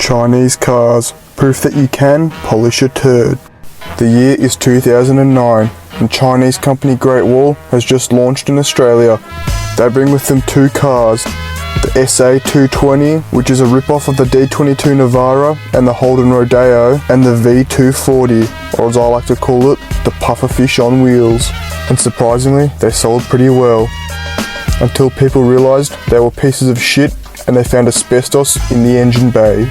Chinese cars, proof that you can polish a turd. The year is 2009 and Chinese company Great Wall has just launched in Australia. They bring with them two cars, the SA220, which is a rip-off of the D22 Navara and the Holden Rodeo, and the V240, or as I like to call it, the pufferfish on wheels. And surprisingly, they sold pretty well. Until people realised they were pieces of shit and they found asbestos in the engine bays.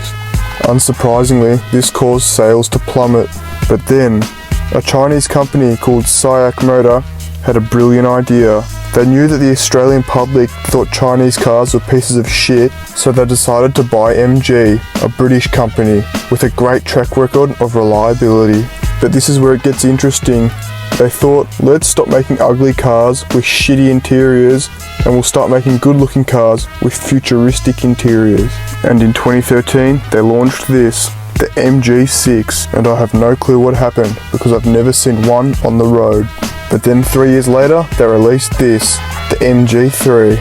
Unsurprisingly, this caused sales to plummet. But then, a Chinese company called Suchare Motor had a brilliant idea. They knew that the Australian public thought Chinese cars were pieces of shit, so they decided to buy MG, a British company, with a great track record of reliability. But this is where it gets interesting. They thought, let's stop making ugly cars with shitty interiors and we'll start making good looking cars with futuristic interiors. And in 2013, they launched this, the MG6, and I have no clue what happened because I've never seen one on the road. But then 3 years later, they released this, the MG3,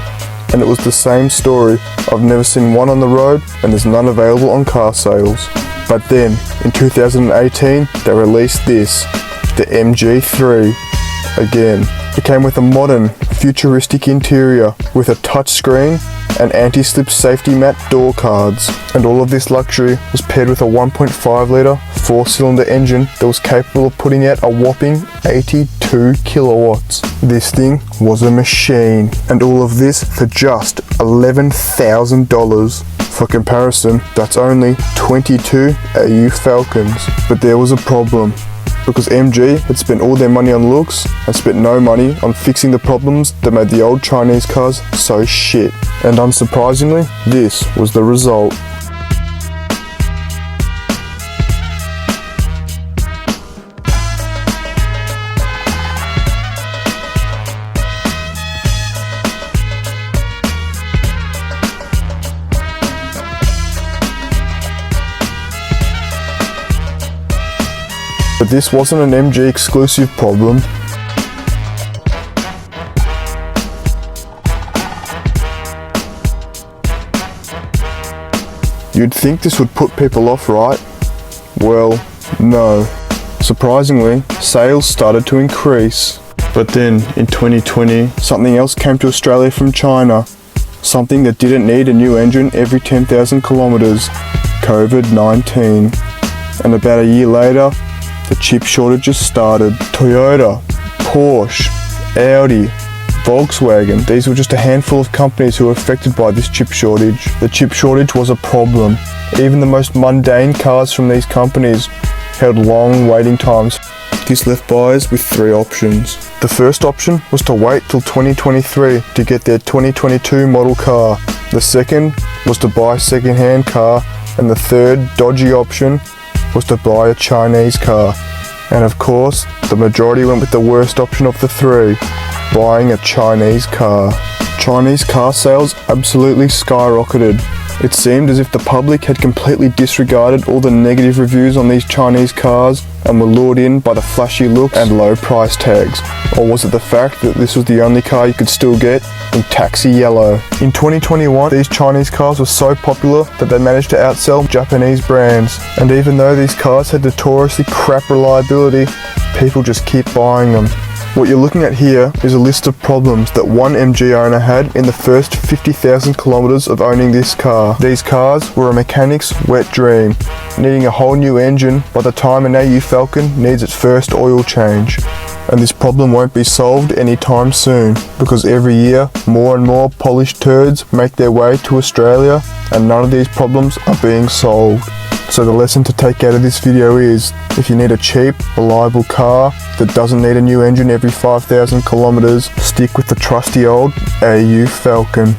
and it was the same story. I've never seen one on the road and there's none available on car sales. But then, in 2018, they released this, the MG3. Again, it came with a modern, futuristic interior with a touchscreen and anti-slip safety mat door cards. And all of this luxury was paired with a 1.5 litre 4-cylinder engine that was capable of putting out a whopping 82 kilowatts. This thing was a machine. And all of this for just $11,000. For comparison, that's only 22 AU Falcons. But there was a problem, because MG had spent all their money on looks and spent no money on fixing the problems that made the old Chinese cars so shit. And unsurprisingly, this was the result. But this wasn't an MG exclusive problem. You'd think this would put people off, right? Well, no. Surprisingly, sales started to increase. But then, in 2020, something else came to Australia from China. Something that didn't need a new engine every 10,000 kilometers. COVID-19. And about a year later, the chip shortages started. Toyota, Porsche, Audi, Volkswagen, these were just a handful of companies who were affected by this chip shortage. The chip shortage was a problem. Even the most mundane cars from these companies held long waiting times. This left buyers with three options. The first option was to wait till 2023 to get their 2022 model car. The second was to buy a second-hand car, and the third dodgy option was to buy a Chinese car. And of course, the majority went with the worst option of the three, buying a Chinese car. Chinese car sales absolutely skyrocketed. It seemed as if the public had completely disregarded all the negative reviews on these Chinese cars and were lured in by the flashy looks and low price tags. Or was it the fact that this was the only car you could still get in taxi yellow? In 2021, these Chinese cars were so popular that they managed to outsell Japanese brands. And even though these cars had notoriously crap reliability, people just keep buying them. What you're looking at here is a list of problems that one MG owner had in the first 50,000 kilometers of owning this car. These cars were a mechanic's wet dream, needing a whole new engine by the time an AU Falcon needs its first oil change. And this problem won't be solved anytime soon, because every year more and more polished turds make their way to Australia and none of these problems are being solved. So the lesson to take out of this video is, if you need a cheap, reliable car that doesn't need a new engine every 5,000 kilometers, stick with the trusty old AU Falcon.